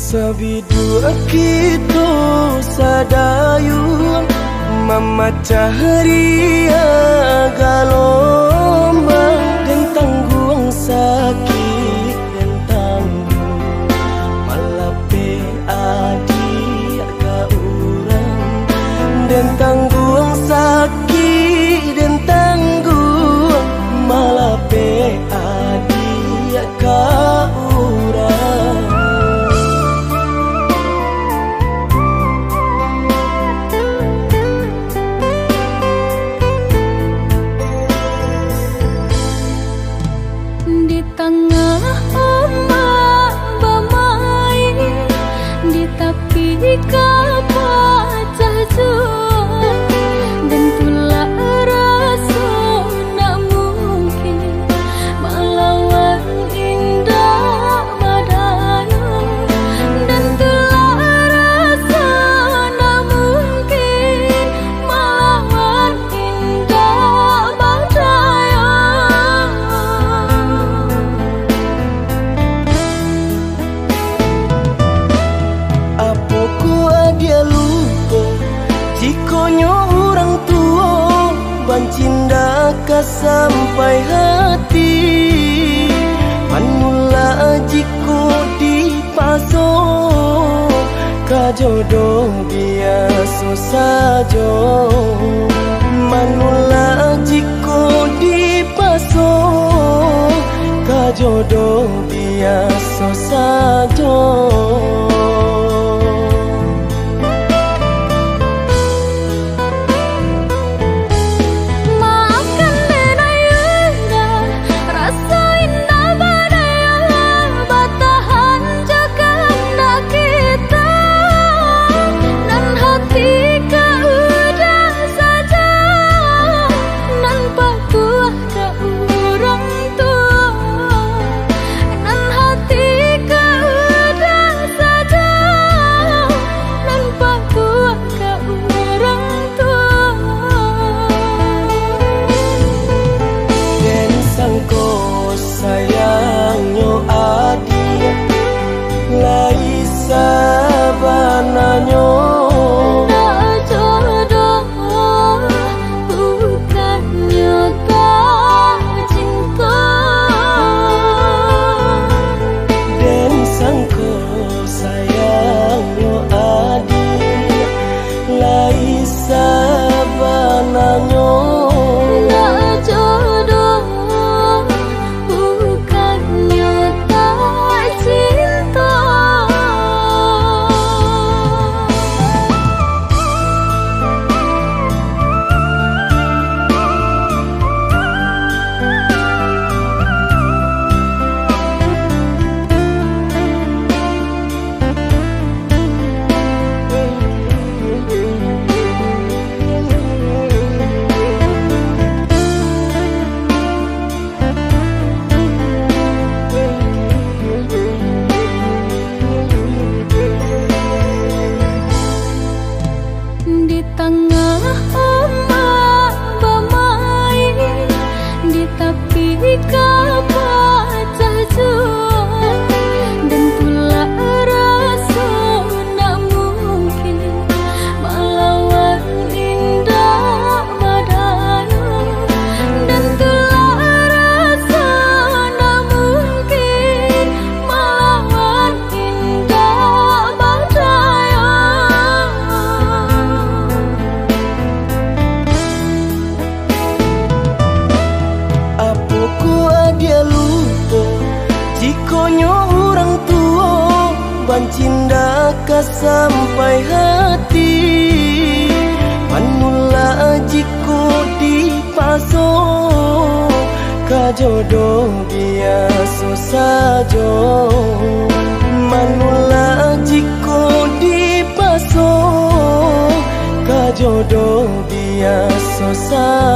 Sabidu kita sadayun mama caharia galombang dan tangguang sakit dan tanggung malape adik ka urang dan tangguang sakit dan tangguang malape adik ka urang. Di tengah ombak bermain, di tepi kapal jauh, dan pula rasa nak mungkin melawan indah badai, dan pula rasa nak mungkin melawan indah badai. Dia lupa jikonya orang tua bancinda ka sampai hati manula jiko dipaso ka jodoh biasa saja manula jiko dipaso ka jodoh biasa saja. Di tengah ombak bermain, di tepi kapal jauh, dan pula rasa nak mungkin melawan indah badai, dan pula rasa nak mungkin melawan indah badai. Dia lupa jikonya orang tua bancinda ka sampai hati manula jiko dipaso ka jodoh biasa saja manula jiko dipaso ka jodoh biasa saja.